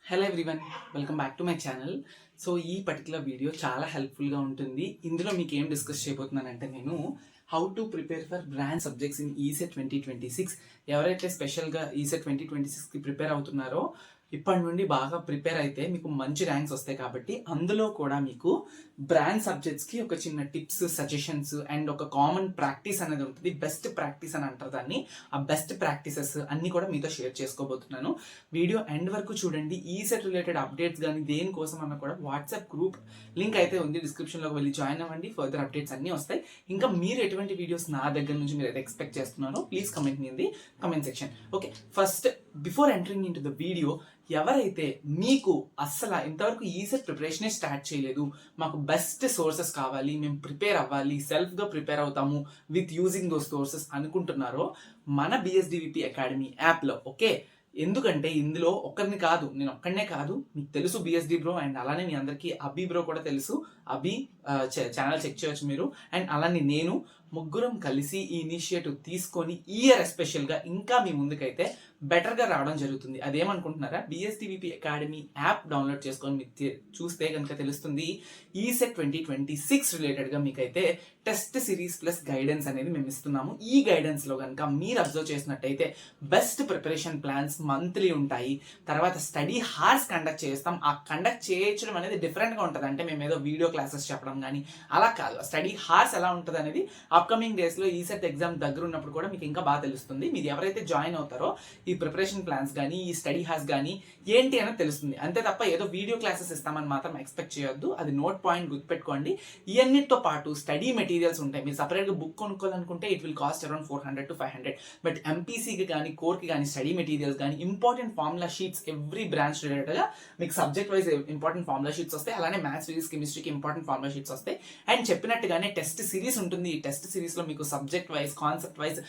Hello everyone, welcome back to my channel. So ఈ particular video చాలా హెల్ప్ఫుల్గా ఉంటుంది. ఇందులో మీకు ఏం డిస్కస్ చేయబోతున్నానంటే నేను how to prepare for branch subjects in ECET 2026. ఎవరైతే స్పెషల్గా ఈసెట్ 2026కి ప్రిపేర్ అవుతున్నారో ఇప్పటి నుండి బాగా ప్రిపేర్ అయితే మీకు మంచి ర్యాంక్స్ వస్తాయి. కాబట్టి అందులో కూడా మీకు బ్రాంచ్ సబ్జెక్ట్స్కి ఒక చిన్న టిప్స్, సజెషన్స్ అండ్ ఒక కామన్ ప్రాక్టీస్ అనేది ఉంటుంది. బెస్ట్ ప్రాక్టీస్ అని అంటారు దాన్ని. ఆ బెస్ట్ ప్రాక్టీసెస్ అన్ని కూడా మీతో షేర్ చేసుకోబోతున్నాను. వీడియో ఎండ్ వరకు చూడండి. ఈ సెట్ రిలేటెడ్ అప్డేట్స్ కానీ దేనికోసం అన్న కూడా వాట్సాప్ గ్రూప్ లింక్ అయితే ఉంది, డిస్క్రిప్షన్లోకి వెళ్ళి జాయిన్ అవ్వండి. ఫర్దర్ అప్డేట్స్ అన్నీ వస్తాయి. ఇంకా మీరు ఎటువంటి వీడియోస్ నా దగ్గర నుంచి మీరు అయితే ఎక్స్పెక్ట్ చేస్తున్నారో please comment me in the comment section. Okay, first before entering in to the video, ఎవరైతే మీకు అస్సలు ఇంతవరకు ఈసెట్ ప్రిపరేషనే స్టార్ట్ చేయలేదు, మాకు బెస్ట్ సోర్సెస్ కావాలి, మేము ప్రిపేర్ అవ్వాలి, సెల్ఫ్గా ప్రిపేర్ అవుతాము విత్ యూజింగ్ దోస్ సోర్సెస్ అనుకుంటున్నారో మన బిఎస్డివిపి అకాడమీ యాప్లో ఓకే. ఎందుకంటే ఇందులో ఒక్కరిని కాదు, నేను ఒక్కడనే కాదు, మీకు తెలుసు బిఎస్డి బ్రో అండ్ అలానే మీ అందరికీ అభి బ్రో కూడా తెలుసు. అభి ఛానల్ చెక్ చేయొచ్చు మీరు. అండ్ అలానే నేను ముగ్గురం కలిసి ఈ ఇనిషియేటివ్ తీసుకొని ఈ ఇయర్ ఎస్పెషల్గా ఇంకా మీ ముందుకైతే బెటర్గా రావడం జరుగుతుంది. అదేమనుకుంటున్నారా, బిఎస్డివిపి అకాడమీ యాప్ డౌన్లోడ్ చేసుకొని మీకు చూస్తే కనుక తెలుస్తుంది. ఈసెట్ 2026 రిలేటెడ్గా మీకైతే టెస్ట్ సిరీస్ ప్లస్ గైడెన్స్ అనేది మేము ఇస్తున్నాము. ఈ గైడెన్స్లో కనుక మీరు అబ్జర్వ్ చేసినట్టయితే బెస్ట్ ప్రిపరేషన్ ప్లాన్స్ మంత్లీ ఉంటాయి. తర్వాత స్టడీ హార్స్ కండక్ట్ చేస్తాం. ఆ కండక్ట్ చేయించడం అనేది డిఫరెంట్గా ఉంటుంది. అంటే మేము ఏదో వీడియో క్లాసెస్ చెప్పడం కానీ అలా కాదు. స్టడీ హార్స్ ఎలా ఉంటుంది అనేది అప్కమింగ్ డేస్లో ఈసెట్ ఎగ్జామ్ దగ్గర ఉన్నప్పుడు కూడా మీకు ఇంకా బాగా తెలుస్తుంది. మీరు ఎవరైతే జాయిన్ అవుతారో ఈ ప్రిపరేషన్ ప్లాన్స్ కానీ ఈ స్టడీ హార్స్ కానీ ఏంటి అనేది తెలుస్తుంది. అంతే తప్ప ఏదో వీడియో క్లాసెస్ ఇస్తామని మాత్రం ఎక్స్పెక్ట్ చేయొద్దు. అది నోట్ పాయింట్ గుర్తుపెట్టుకోండి. ఇవన్నిటితో పాటు స్టడీ మెటీరియల్స్ ఉంటాయి. మీరు సపరేట్గా బుక్ కొనుక్కోవాలనుకుంటే it will cost around 400 to 500. But ఎంపీసీకి కానీ కోర్కి కానీ స్టడీ మెటీరియల్స్ కానీ important formula sheets every branch రిలేటెడ్గా మీకు subject wise important formula sheets వస్తాయి. అలానే మ్యాథ్స్, ఫిజిక్స్, కెమిస్ట్రీకి ఇంపార్టెంట్ ఫార్ములా షీట్స్ వస్తాయి. అండ్ చెప్పినట్టుగానే టెస్ట్ సిరీస్ ఉంటుంది. ఈ టెస్ట్ సిరీస్లో మీకు సబ్జెక్ట్ వైజ్, కాన్సెప్ట్ వైజ్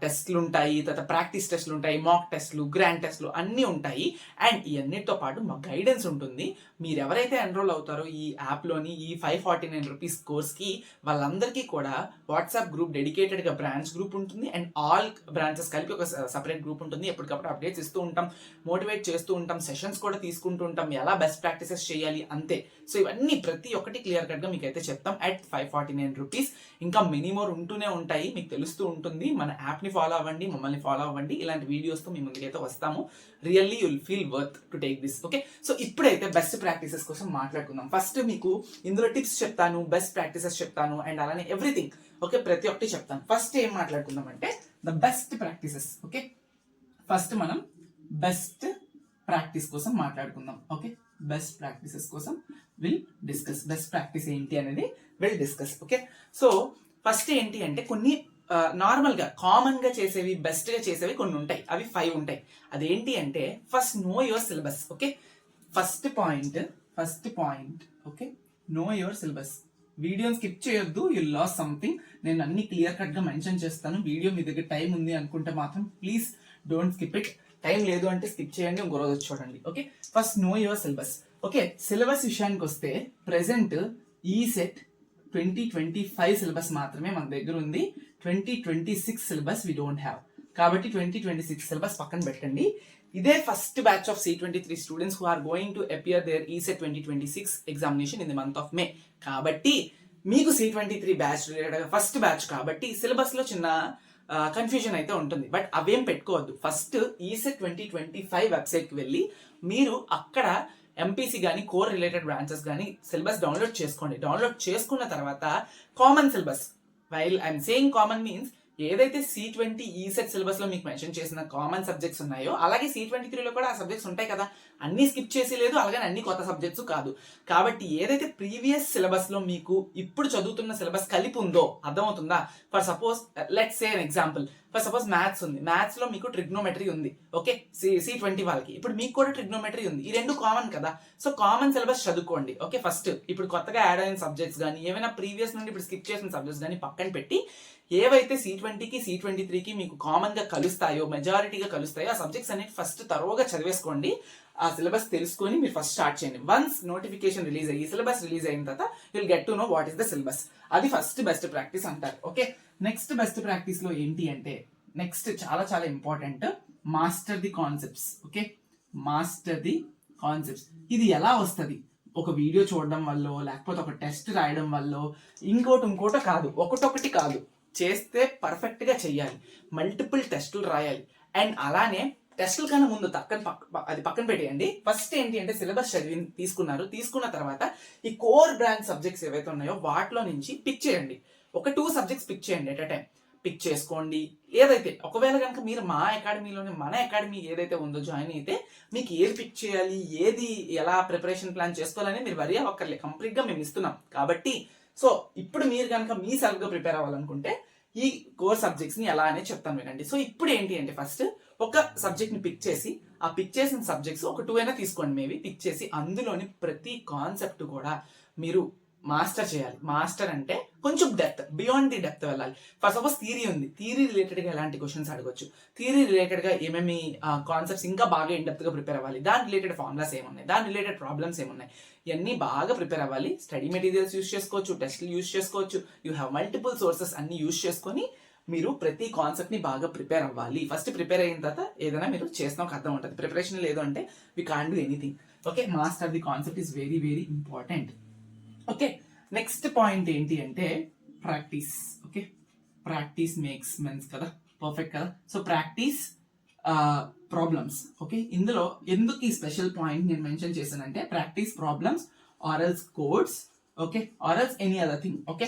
టెస్ట్లు ఉంటాయి, తర్వాత ప్రాక్టీస్ టెస్ట్లు ఉంటాయి, మాక్ టెస్ట్లు, గ్రాండ్ టెస్ట్లు అన్నీ ఉంటాయి. అండ్ ఇవన్నిటితో పాటు మా గైడెన్స్ ఉంటుంది. మీరు ఎవరైతే ఎన్రోల్ అవుతారో ఈ యాప్లోని ఈ 549 రూపీస్ కోర్స్కి, వాళ్ళందరికీ కూడా వాట్సాప్ గ్రూప్ డెడికేటెడ్గా బ్రాంచ్ గ్రూప్ ఉంటుంది. అండ్ ఆల్ బ్రాంచెస్ కలిపి ఒక సపరేట్ గ్రూప్ ఉంటుంది. ఎప్పటికప్పుడు అప్డేట్స్ ఇస్తూ ఉంటాం, మోటివేట్ చేస్తూ ఉంటాం, సెషన్స్ కూడా తీసుకుంటూ ఉంటాం, ఎలా బెస్ట్ ప్రాక్టీసెస్ చేయాలి అంతే. సో ఇవన్నీ ప్రతి ఒక్కటి క్లియర్ కట్గా మీకు అయితే చెప్తాం అట్ 549 రూపీస్. ఇంకా మెనీ మోర్ ఉంటూనే ఉంటాయి, మీకు తెలుస్తూ ఉంటుంది. మన యాప్ని ఫాలో అవ్వండి, మమ్మల్ని ఫాలో అవ్వండి. ఇలాంటి వీడియోస్తో మీ ముందుకైతే వస్తాము. Really you'll feel worth to take this. Okay, so ఇప్పుడైతే బెస్ట్ ప్రాక్టీసెస్ కోసం మాట్లాడుకుందాం. ఫస్ట్ మీకు ఇందులో టిప్స్ చెప్తాను, బెస్ట్ ప్రాక్టీసెస్ చెప్తాను, అండ్ అలానే ఎవ్రీథింగ్ ఓకే ప్రతి ఒక్కటి చెప్తాను. ఫస్ట్ ఏం మాట్లాడుకుందాం అంటే the best practices. Okay, first మనం బెస్ట్ ప్రాక్టీస్ కోసం మాట్లాడుకుందాం. ఓకే, బెస్ట్ ప్రాక్టీసెస్ కోసం విల్ డిస్కస్. బెస్ట్ ప్రాక్టీస్ ఏంటి అనేది will discuss. Okay, so first ఏంటి అంటే కొన్ని నార్మల్గా కామన్గా చేసేవి, బెస్ట్గా చేసేవి కొన్ని ఉంటాయి. అవి 5 ఉంటాయి. అదేంటి అంటే first know your syllabus. Okay, first point okay, know your syllabus. వీడియోని స్కిప్ చేయొద్దు, యు లాస్ సంథింగ్. నేను అన్ని క్లియర్ కట్గా మెన్షన్ చేస్తాను. వీడియో మీ దగ్గర టైం ఉంది అనుకుంటే మాత్రం please don't skip it. Time లేదు అంటే స్కిప్ చేయండి, ఇంకో రోజు చూడండి. Okay, first know your syllabus. Okay, syllabus విషయానికి వస్తే ప్రెసెంట్ ఈసెట్ 2025 సిలబస్ మాత్రమే మన దగ్గర ఉంది. 2026 సిలబస్ వి డోంట్ హ్యావ్. కాబట్టి 2026 సిలబస్ పక్కన పెట్టండి. ఇదే first batch of C23 students who are going to appear there ECET 2026 examination in the month of May. కాబట్టి మీకు C23 batch related first batch కాబట్టి సిలబస్లో చిన్న కన్ఫ్యూజన్ అయితే ఉంటుంది. బట్ అవేం పెట్టుకోవద్దు. ఫస్ట్ ఈసెట్ 2025 వెబ్సైట్కి వెళ్ళి మీరు అక్కడ ఎంపీసీ కానీ కోర్ రిలేటెడ్ బ్రాంచెస్ కానీ సిలబస్ డౌన్లోడ్ చేసుకోండి. డౌన్లోడ్ చేసుకున్న తర్వాత common syllabus, while I'm saying common means ఏదైతే C20 ఈసెట్ సిలబస్లో మీకు మెన్షన్ చేసిన కామన్ సబ్జెక్ట్స్ ఉన్నాయో అలాగే C23లో కూడా ఆ సబ్జెక్ట్స్ ఉంటాయి కదా. అన్నీ స్కిప్ చేసి లేదు, అలాగే అన్ని కొత్త సబ్జెక్ట్స్ కాదు. కాబట్టి ఏదైతే ప్రీవియస్ సిలబస్లో మీకు ఇప్పుడు చదువుతున్న సిలబస్ కలిపి ఉందో అర్థమవుతుందా. For suppose let's say an example, for suppose maths ఉంది, మ్యాథ్స్లో మీకు ట్రిగ్నోమెట్రీ ఉంది. ఓకే, C20 వాళ్ళకి ఇప్పుడు మీకు కూడా ట్రిగ్నోమెట్రీ ఉంది. ఈ రెండు కామన్ కదా. సో కామన్ సిలబస్ చదువుకోండి. ఓకే, ఫస్ట్ ఇప్పుడు కొత్తగా యాడ్ అయిన సబ్జెక్ట్స్ కానీ ఏమైనా ప్రీవియస్ నుండి ఇప్పుడు స్కిప్ చేసిన సబ్జెక్ట్స్ కానీ పక్కన పెట్టి ఏవైతే C20కి C23కి మీకు కామన్గా కలుస్తాయో, మెజారిటీగా కలుస్తాయో ఆ సబ్జెక్ట్స్ అనేది ఫస్ట్ తరోగా చదివేసుకోండి. ఆ సిలబస్ తెలుసుకొని మీరు ఫస్ట్ స్టార్ట్ చేయండి. వన్స్ నోటిఫికేషన్ రిలీజ్ అయ్యి సిలబస్ రిలీజ్ అయిన తర్వాత you'll get to know what is the syllabus. అది ఫస్ట్ బెస్ట్ ప్రాక్టీస్ అంటారు. ఓకే, నెక్స్ట్ బెస్ట్ ప్రాక్టీస్లో ఏంటి అంటే నెక్స్ట్ చాలా చాలా important, master the concepts. Okay, master the concepts. ఇది ఎలా వస్తుంది? ఒక వీడియో చూడడం వల్ల, లేకపోతే ఒక టెస్ట్ రాయడం వల్ల, ఇంకోటో కాదు, ఒకటొకటి కాదు, చేస్తే పర్ఫెక్ట్ గా చెయ్యాలి, మల్టిపుల్ టెస్టులు రాయాలి. అండ్ అలానే టెస్టుల కన్నా ముందు అది పక్కన పెట్టేయండి. ఫస్ట్ ఏంటి అంటే సిలబస్ తీసుకున్న తర్వాత ఈ కోర్ బ్రాంచ్ సబ్జెక్ట్స్ ఏవైతే ఉన్నాయో వాటిలో నుంచి పిక్ చేయండి. ఒక 2 సబ్జెక్ట్స్ పిక్ చేయండి ఎట్ అ టైం. పిక్ చేసుకోండి. ఏదైతే ఒకవేళ కనుక మీరు మన అకాడమీ ఏదైతే ఉందో జాయిన్ అయితే మీకు ఏది పిక్ చేయాలి, ఏది ఎలా ప్రిపరేషన్ ప్లాన్ చేసుకోవాలని మీరు వరి అవ్వక్కర్లేదు. కంప్లీట్ గా మేము ఇస్తున్నాం కాబట్టి. సో ఇప్పుడు మీరు కనుక మీ సెల్ఫ్ గా ప్రిపేర్ అవ్వాలనుకుంటే ఈ కోర్ సబ్జెక్ట్స్ ని ఎలా అనేది చెప్తాను వినండి. సో ఇప్పుడు ఏంటి అంటే ఫస్ట్ ఒక సబ్జెక్ట్ ని పిక్ చేసి, ఆ పిక్ చేసిన సబ్జెక్ట్స్ ఒక 2 అయినా తీసుకోండి మేబీ. పిక్ చేసి అందులోని ప్రతి కాన్సెప్ట్ కూడా మీరు మాస్టర్ చేయాలి. మాస్టర్ అంటే కొంచెం డెప్త్, బియాండ్ ది డెప్త్ వెళ్ళాలి. ఫర్ సపోజ్ థియరీ ఉంది, థియరీ రిలేటెడ్ గా ఎలాంటి క్వశ్చన్స్ అడగొచ్చు, థియరీ రిలేటెడ్ గా ఏమేమి కాన్సెప్ట్స్ ఇంకా బాగా ఇన్ డెప్త్ గా ప్రిపేర్ అవ్వాలి, దాని రిలేటెడ్ ఫార్ములాస్ ఏమున్నాయి, దాని రిలేటెడ్ ప్రాబ్లమ్స్ ఏమున్నాయి, ఇవన్నీ బాగా ప్రిపేర్ అవ్వాలి. స్టడీ మెటీరియల్స్ యూస్ చేసుకోవచ్చు, టెస్ట్లు యూస్ చేసుకోవచ్చు, యూ హ్యావ్ మల్టిపుల్ సోర్సెస్ అన్ని యూస్ చేసుకొని మీరు ప్రతి కాన్సెప్ట్ ని బాగా ప్రిపేర్ అవ్వాలి. ఫస్ట్ ప్రిపేర్ అయిన తర్వాత ఏదైనా మీరు చేసిన ఒక అర్థం ఉంటుంది. ప్రిపరేషన్ లేదు అంటే we can't do anything. Okay, master the concept is very very important. Okay, next point ఏంటి అంటే practice. Okay, practice makes man's కదా, పర్ఫెక్ట్ కదా. So practice problems. ఓకే, ఇందులో ఎందుకు ఈ స్పెషల్ పాయింట్ నేను మెన్షన్ చేశానంటే practice problems or else codes. Okay, or else any other thing. Okay,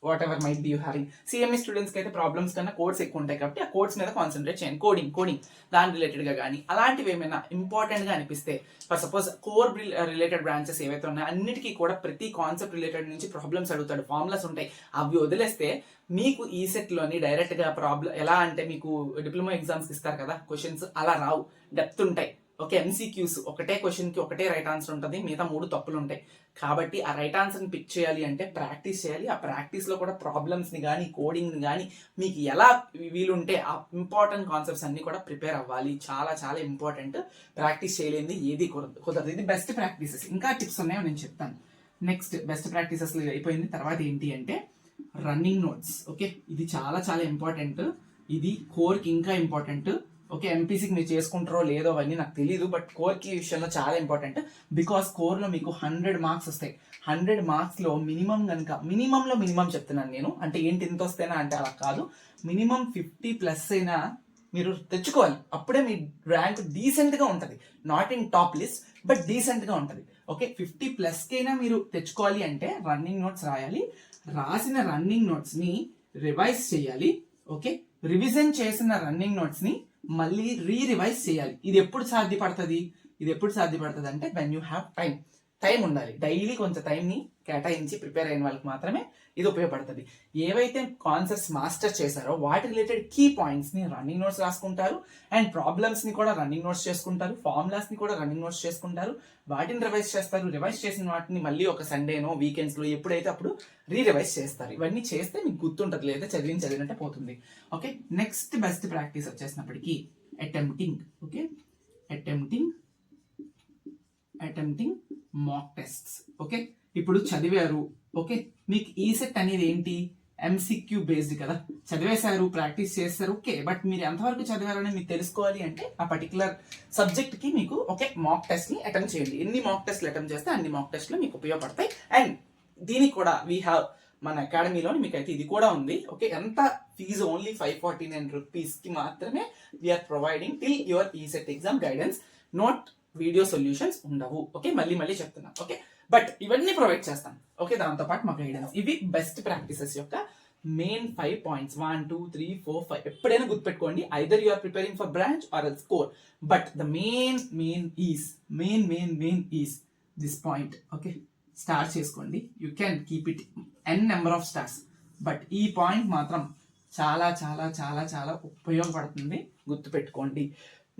whatever might be you having. CME students కి అయితే problems కన్నా కోడ్స్ ఎక్కువ ఉంటాయి కాబట్టి ఆ కోడ్స్ మీద కాన్సన్ట్రేట్ చేయండి. కోడింగ్ దాని రిలేటెడ్ గా కానీ అలాంటివి ఏమైనా ఇంపార్టెంట్ గా అనిపిస్తే, for suppose core related branches ఏవైతే ఉన్నాయో అన్నిటికీ కూడా ప్రతి కాన్సెప్ట్ రిలేటెడ్ నుంచి ప్రాబ్లమ్స్ అడుగుతాడు, ఫార్ములాస్ ఉంటాయి, అవి వదిలేస్తే మీకు ఈ సెట్ లోని డైరెక్ట్ గా ప్రాబ్లం ఎలా అంటే మీకు డిప్లొమా ఎగ్జామ్స్ ఇస్తారు కదా క్వశ్చన్స్, అలా రావు, డెప్త్ ఉంటాయి. ఓకే, ఎంసీక్యూస్ ఒకటే క్వశ్చన్ కి ఒకటే రైట్ ఆన్సర్ ఉంటుంది, మిగతా 3 తప్పులు ఉంటాయి. కాబట్టి ఆ రైట్ ఆన్సర్ ని పిక్ చేయాలి అంటే ప్రాక్టీస్ చేయాలి. ఆ ప్రాక్టీస్ లో కూడా ప్రాబ్లమ్స్ ని కానీ కోడింగ్ ని కానీ మీకు ఎలా వీలుంటే ఆ ఇంపార్టెంట్ కాన్సెప్ట్స్ అన్ని కూడా ప్రిపేర్ అవ్వాలి. చాలా చాలా ఇంపార్టెంట్. ప్రాక్టీస్ చేయలేనిది ఏది కుదరదు. ఇది బెస్ట్ ప్రాక్టీసెస్. ఇంకా టిప్స్ ఉన్నాయో నేను చెప్తాను. నెక్స్ట్ బెస్ట్ ప్రాక్టీసెస్ అయిపోయింది. తర్వాత ఏంటి అంటే రన్నింగ్ నోట్స్. ఓకే, ఇది చాలా చాలా ఇంపార్టెంట్. ఇది కోర్ కి ఇంకా ఇంపార్టెంట్. ఓకే, ఎంపీసీకి మీరు చేసుకుంటారో లేదో అవన్నీ నాకు తెలియదు, బట్ కోర్కి విషయంలో చాలా ఇంపార్టెంట్. బికాస్ కోర్లో మీకు 100 మార్క్స్ వస్తాయి. 100 మార్క్స్లో మినిమం చెప్తున్నాను నేను. అంటే ఏంటి ఇంత వస్తేనా అంటే అలా కాదు, మినిమం 50+ అయినా మీరు తెచ్చుకోవాలి. అప్పుడే మీ ర్యాంక్ డీసెంట్గా ఉంటుంది. Not in top list but డీసెంట్గా ఉంటుంది. ఓకే, 50+ కైనా మీరు తెచ్చుకోవాలి అంటే రన్నింగ్ నోట్స్ రాయాలి. రాసిన రన్నింగ్ నోట్స్ని రివైజ్ చేయాలి. ఓకే, రివిజన్ చేసిన రన్నింగ్ నోట్స్ని మళ్ళీ రివైజ్ చేయాలి. ఇది ఎప్పుడు సాధ్యపడుతుంది అంటే వెన్ యూ హ్యావ్ టైం ఉండాలి. డైలీ కొంచెం టైంని కేటాయించి ప్రిపేర్ అయిన వాళ్ళకి మాత్రమే ఇది ఉపయోగపడుతుంది. ఏవైతే కాన్సెప్ట్స్ మాస్టర్ చేశారో వాటి రిలేటెడ్ కీ పాయింట్స్ ని రన్నింగ్ నోట్స్ రాసుకుంటారు, అండ్ ప్రాబ్లమ్స్ ని కూడా రన్నింగ్ నోట్స్ చేసుకుంటారు, ఫార్ములాస్ ని కూడా రన్నింగ్ నోట్స్ చేసుకుంటారు, వాటిని రివైజ్ చేస్తారు. రివైజ్ చేసిన వాటిని మళ్ళీ ఒక సండేనో వీకెండ్స్ లో ఎప్పుడైతే అప్పుడు రివైజ్ చేస్తారు. ఇవన్నీ చేస్తే మీకు గుర్తుంటది, లేదా చదివినట్టే పోతుంది. ఓకే, నెక్స్ట్ బెస్ట్ ప్రాక్టీస్ వచ్చేసినప్పటికీ attempting. Okay, attempting mock tests. Okay, ఇప్పుడు చదివారు. ఓకే, మీకు ఈ సెట్ అనేది ఏంటి, ఎంసీక్యూ బేస్డ్ కదా, చదివేశారు, ప్రాక్టీస్ చేస్తారు. ఓకే, బట్ మీరు ఎంతవరకు చదివారని మీకు తెలుసుకోవాలి అంటే ఆ పర్టికులర్ సబ్జెక్ట్ కి మీకు ఓకే మాక్ టెస్ట్ ని అటెంప్ట్ చేయండి. ఎన్ని మాక్ టెస్ట్లు అటెంప్ట్ చేస్తే అన్ని మాక్ టెస్ట్లు మీకు ఉపయోగపడతాయి. అండ్ దీనికి కూడా వీ హ్యావ్ మన అకాడమీలో మీకైతే ఇది కూడా ఉంది. ఓకే, ఎంత ఫీజు ఓన్లీ 549 రూపీస్ కి మాత్రమే we are providing till your ECET exam guidance. Note video solutions ఉండవు. ఓకే, మళ్ళీ చెప్తున్నా. ఓకే, బట్ ఇవన్నీ ప్రొవైడ్ చేస్తాం. ఓకే, దాంతో పాటు మా గైడెన్స్. ఇవి బెస్ట్ ప్రాక్టీసెస్ యొక్క మెయిన్ 5 పాయింట్స్. 1 2 3 4 5 ఎప్పుడైనా గుర్తుపెట్టుకోండి. Either you are preparing for branch or else core, but the main is this point. Okay, start చేసుకోండి. You can keep it n number of stars, but ఈ point మాత్రం చాలా చాలా చాలా చాలా ఉపయోగపడుతుంది, గుర్తుపెట్టుకోండి.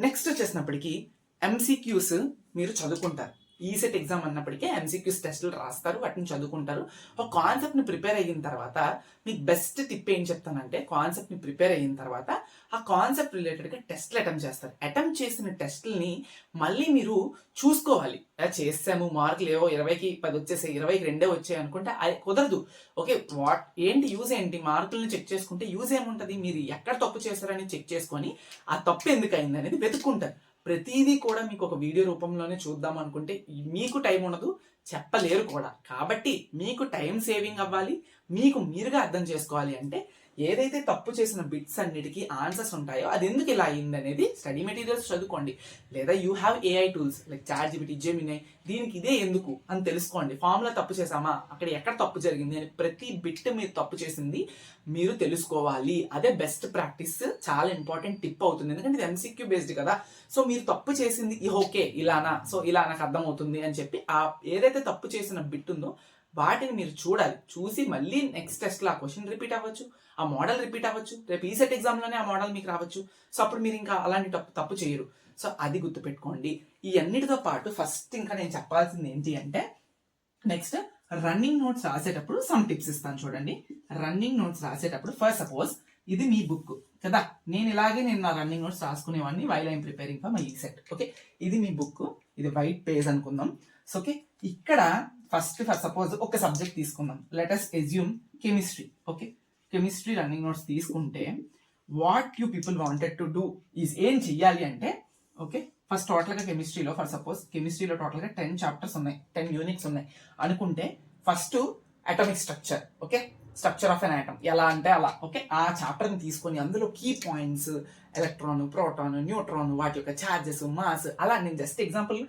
నెక్స్ట్ వచ్చేసినప్పటికీ ఎంసీక్యూస్ మీరు చదువుకుంటారు. ఈసెట్ ఎగ్జామ్ అన్నప్పటికీ ఎంసీక్యూస్ టెస్టులు రాస్తారు, వాటిని చదువుకుంటారు. ఒక కాన్సెప్ట్ ని ప్రిపేర్ అయిన తర్వాత మీకు బెస్ట్ టిప్ ఏం చెప్తానంటే, కాన్సెప్ట్ ని ప్రిపేర్ అయిన తర్వాత ఆ కాన్సెప్ట్ రిలేటెడ్ గా టెస్ట్లు అటెంప్ట్ చేస్తారు. అటెంప్ట్ చేసిన టెస్ట్లని మళ్ళీ మీరు చూసుకోవాలి. చేసాము, మార్కులు ఏవో 20కి 10 వచ్చేసాయి, 20కి 2 వచ్చాయి అనుకుంటే అది కుదరదు. ఓకే, యూజ్ ఏంటి, మార్కులను చెక్ చేసుకుంటే యూజ్ ఏముంటది, మీరు ఎక్కడ తప్పు చేశారని చెక్ చేసుకొని ఆ తప్పు ఎందుకు అయింది అనేది వెతుక్కుంటారు. ప్రతిదీ కూడా మీకు ఒక వీడియో రూపంలోనే చూద్దాం అనుకుంటే మీకు టైం ఉండదు, చెప్పలేరు కూడా. కాబట్టి మీకు టైం సేవింగ్ అవ్వాలి, మీకు మీరుగా అర్థం చేసుకోవాలి అంటే ఏదైతే తప్పు చేసిన బిట్స్ అన్నిటికీ ఆన్సర్స్ ఉంటాయో అది ఎందుకు ఇలా అయింది అనేది స్టడీ మెటీరియల్స్ చదువుకోండి, లేదా you have AI tools like ChatGPT, Gemini, దీనికి ఇదే ఎందుకు అని తెలుసుకోండి. ఫార్ములా తప్పు చేసామా, అక్కడ ఎక్కడ తప్పు జరిగింది అని ప్రతి బిట్ మీరు తప్పు చేసింది మీరు తెలుసుకోవాలి. అదే బెస్ట్ ప్రాక్టీస్, చాలా ఇంపార్టెంట్ టిప్ అవుతుంది. ఎందుకంటే ఇది ఎంసీక్యూ బేస్డ్ కదా. సో మీరు తప్పు చేసింది ఓకే ఇలానా, సో ఇలా నాకు అర్థమవుతుంది అని చెప్పి ఆ ఏదైతే తప్పు చేసిన బిట్ ఉందో వాటిని మీరు చూడాలి. చూసి మళ్ళీ నెక్స్ట్ టెస్ట్లో ఆ క్వశ్చన్ రిపీట్ అవ్వచ్చు, ఆ మోడల్ రిపీట్ అవ్వచ్చు, రేపు ఈసెట్ ఎగ్జామ్లోనే ఆ మోడల్ మీకు రావచ్చు. సో అప్పుడు మీరు ఇంకా అలాంటి తప్పు చేయరు. సో అది గుర్తుపెట్టుకోండి. ఈ అన్నిటితో పాటు ఫస్ట్ ఇంకా నేను చెప్పాల్సింది ఏంటి అంటే నెక్స్ట్ రన్నింగ్ నోట్స్ రాసేటప్పుడు సమ్ టిప్స్ ఇస్తాను చూడండి. రన్నింగ్ నోట్స్ రాసేటప్పుడు ఫస్ట్ సపోజ్ ఇది మీ బుక్ కదా, నేను నా రన్నింగ్ నోట్స్ రాసుకునేవాడిని while I'm preparing for my ECET. Okay, ఇది మీ బుక్, ఇది వైట్ పేజ్ అనుకుందాం. సో ఓకే, ఇక్కడ ఫస్ట్ సపోజ్ ఒక సబ్జెక్ట్ తీసుకుందాం, let us assume chemistry. Okay, chemistry running notes తీసుకుంటే what you people wanted to do is ఏం చెయ్యాలి అంటే ఓకే, ఫస్ట్ టోటల్గా కెమిస్ట్రీలో ఫర్ సపోజ్ కెమిస్ట్రీలో టోటల్గా 10 చాప్టర్స్ ఉన్నాయి, 10 యూనిట్స్ ఉన్నాయి అనుకుంటే first atomic structure, okay, structure of an atom ఎలా అంటే అలా. ఓకే, ఆ చాప్టర్ని తీసుకొని అందులో key points, electron, proton, neutron, వాటి యొక్క ఛార్జెస్, మాస్, అలా నేను జస్ట్ ఎగ్జాంపుల్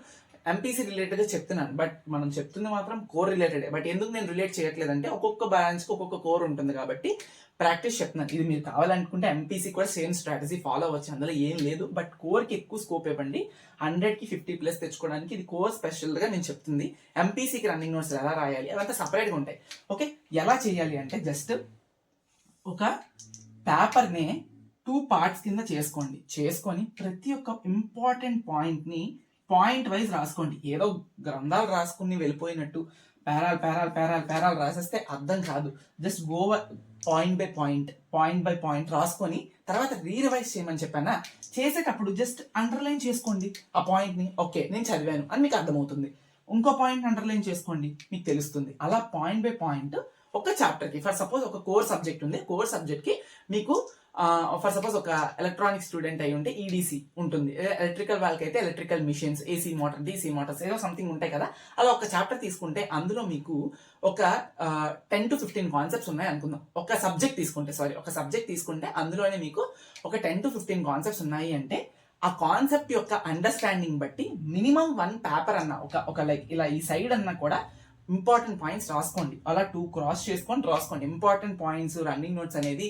ఎంపీసీ రిలేటెడ్ చెప్తున్నాను, బట్ మనం చెప్తుంది మాత్రం కోర్ రిలేటెడ్. బట్ ఎందుకు నేను రిలేట్ చేయట్లేదంటే ఒక్కొక్క బ్రాంచ్కి ఒక్కొక్క కోర్ ఉంటుంది కాబట్టి ప్రాక్టీస్ చెప్తున్నాను. ఇది మీరు కావాలనుకుంటే ఎంపీసీ కూడా సేమ్ స్ట్రాటజీ ఫాలో అవ్వచ్చు, అందులో ఏం లేదు. బట్ కోర్కి ఎక్కువ స్కోప్ ఇవ్వండి, 100కి 50+ తెచ్చుకోవడానికి ఇది కోర్ స్పెషల్గా నేను చెప్తుంది. ఎంపీసీకి రన్నింగ్ నోట్స్ ఎలా రాయాలి అవంతా సపరేట్గా ఉంటాయి. ఓకే, ఎలా చేయాలి అంటే జస్ట్ ఒక పేపర్ని 2 పార్ట్స్ కింద చేసుకొని ప్రతి ఒక్క ఇంపార్టెంట్ పాయింట్ని పాయింట్ వైజ్ రాసుకోండి. ఏదో గ్రంథాలు రాసుకుని వెళ్ళిపోయినట్టు పేరాలు రాసేస్తే అర్థం కాదు. Just go point by point రాసుకొని తర్వాత రీరివైజ్ చేయమని చెప్పానా, చేసేటప్పుడు జస్ట్ అండర్లైన్ చేసుకోండి ఆ పాయింట్ని. ఓకే, నేను చదివాను అని మీకు అర్థమవుతుంది. ఇంకో పాయింట్ అండర్లైన్ చేసుకోండి, మీకు తెలుస్తుంది. అలా పాయింట్ బై పాయింట్ ఒక చాప్టర్కి ఫర్ సపోజ్ ఒక కోర్ సబ్జెక్ట్ ఉంది, కోర్ సబ్జెక్ట్కి మీకు ఫర్ సపోజ్ ఒక ఎలక్ట్రానిక్ స్టూడెంట్ అయి ఉంటే ఈడీసీ ఉంటుంది, ఎలక్ట్రికల్ వాళ్ళకి అయితే electrical machines, AC motor, DC Motors, ఏదో సంథింగ్ ఉంటాయి కదా. అలా ఒక చాప్టర్ తీసుకుంటే అందులో మీకు ఒక 10 to 15 కాన్సెప్ట్స్ ఉన్నాయి అనుకుందాం. ఒక సబ్జెక్ట్ తీసుకుంటే అందులోనే మీకు ఒక 10 to 15 కాన్సెప్ట్స్ ఉన్నాయి అంటే ఆ కాన్సెప్ట్ యొక్క అండర్స్టాండింగ్ బట్టి మినిమం 1 పేపర్ అన్న ఒక లైక్ ఇలా ఈ సైడ్ అన్న కూడా ఇంపార్టెంట్ పాయింట్స్ రాసుకోండి. అలా 2 క్రాస్ చేసుకొని రాసుకోండి. ఇంపార్టెంట్ పాయింట్స్ రన్నింగ్ నోట్స్ అనేది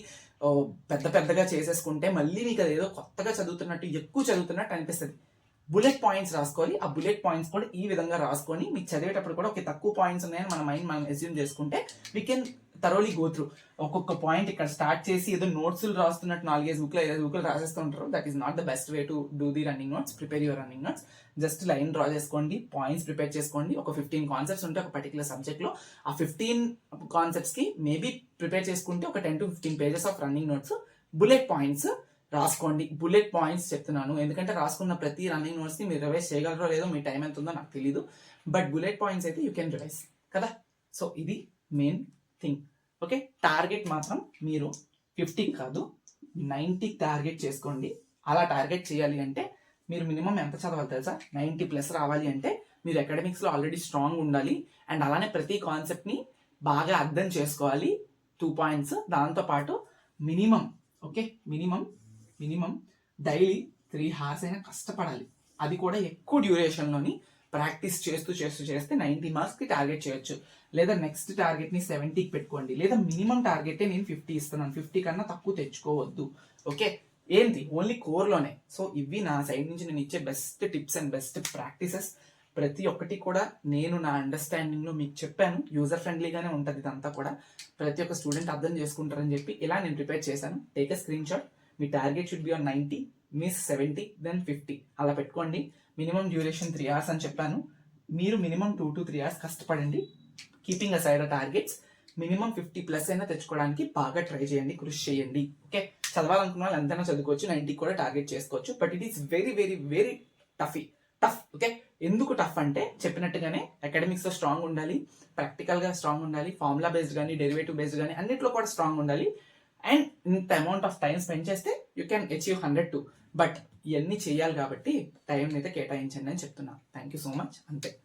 పెద్దగా చేసేసుకుంటే మళ్ళీ మీకు అదేదో కొత్తగా చదువుతున్నట్టు, ఎక్కువ చదువుతున్నట్టు అనిపిస్తుంది. బుల్లెట్ పాయింట్స్ రాసుకోవాలి. ఆ బుల్లెట్ పాయింట్స్ కూడా ఈ విధంగా రాసుకొని మీకు చదివేటప్పుడు కూడా ఒక తక్కువ పాయింట్స్ ఉన్నాయని మనం అస్యూమ్ చేసుకుంటే we can thoroughly go through. ఒక్కొక్క పాయింట్ ఇక్కడ స్టార్ట్ చేసి ఏదో నోట్స్ రాస్తున్నట్టు 4-5 బుక్లు 5 బుక్లు రాసేస్తూ ఉంటారు. That is not the best way to do the running notes. Prepare your running notes. Just line draw చేసుకోండి, పాయింట్స్ ప్రిపేర్ చేసుకోండి. ఒక 15 కాన్సెప్ట్స్ ఉంటే ఒక పర్టికులర్ సబ్జెక్ట్లో ఆ 15 కాన్సెప్ట్స్కి మేబీ ప్రిపేర్ చేసుకుంటే ఒక 10 to 15 pages of running notes, bullet points రాసుకోండి. బుల్లెట్ పాయింట్స్ చెప్తున్నాను ఎందుకంటే రాసుకున్న ప్రతి రన్నింగ్ నోట్స్ని మీరు రివైజ్ చేయగలరో లేదో, మీ టైం ఎంత ఉందో నాకు తెలీదు. బట్ బుల్లెట్ పాయింట్స్ అయితే యూ కెన్ రివైజ్ కదా. సో ఇది మెయిన్ థింగ్. ఓకే, టార్గెట్ మాత్రం మీరు 50 కాదు 90 టార్గెట్ చేసుకోండి. అలా టార్గెట్ చేయాలి అంటే మీరు మినిమం ఎంత చదవాలి తెలుసా? 90+ రావాలి అంటే మీరు అకాడమిక్స్లో ఆల్రెడీ స్ట్రాంగ్ ఉండాలి. అండ్ అలానే ప్రతి కాన్సెప్ట్ని బాగా అర్థం చేసుకోవాలి. 2 పాయింట్స్. దాంతోపాటు మినిమం డైలీ 3 hours అయినా కష్టపడాలి. అది కూడా ఎక్కువ డ్యూరేషన్లోని ప్రాక్టీస్ చేస్తూ చేస్తే 90 మార్క్స్కి టార్గెట్ చేయొచ్చు. లేదా నెక్స్ట్ టార్గెట్ని 70కి పెట్టుకోండి. లేదా మినిమం టార్గెటే నేను 50 ఇస్తున్నాను, 50 కన్నా తక్కువ తెచ్చుకోవద్దు. ఓకే, ఏంటి ఓన్లీ కోర్లోనే. సో ఇవి నా సైడ్ నుంచి నేను ఇచ్చే best tips and best practices. ప్రతి ఒక్కటి కూడా నేను నా అండర్స్టాండింగ్లో మీకు చెప్పాను. యూజర్ ఫ్రెండ్లీగానే ఉంటుంది ఇదంతా కూడా. ప్రతి ఒక్క స్టూడెంట్ అర్థం చేసుకుంటారని చెప్పి ఇలా నేను ప్రిపేర్ చేశాను. Take a screen shot. మీ target should be on 90, miss 70, then 50 అలా పెట్టుకోండి. మినిమం డ్యూరేషన్ 3 hours అని చెప్పాను. మీరు మినిమం 2 to 3 hours కష్టపడండి. కీపింగ్ అసైడ్ టార్గెట్స్ మినిమం 50+ అయినా తెచ్చుకోవడానికి బాగా ట్రై చేయండి, కృషి చేయండి. ఓకే, చదవాలనుకున్న వాళ్ళు ఎంతైనా చదువుకోవచ్చు, 90 కూడా టార్గెట్ చేసుకోవచ్చు. But it is very very very tough. Okay, ఎందుకు టఫ్ అంటే చెప్పినట్టుగానే అకాడమిక్స్లో స్ట్రాంగ్ ఉండాలి, ప్రాక్టికల్గా స్ట్రాంగ్ ఉండాలి, ఫార్ములా బేస్డ్ కానీ డెరివేటివ్ బేస్డ్ కానీ అన్నిట్లో కూడా స్ట్రాంగ్ ఉండాలి. అండ్ ఇంత అమౌంట్ ఆఫ్ టైం స్పెండ్ చేస్తే you can achieve 100 to but ఇవన్నీ చేయాలి కాబట్టి టైం అయితే కేటాయించండి అని చెప్తున్నా. Thank you so much. అంతే.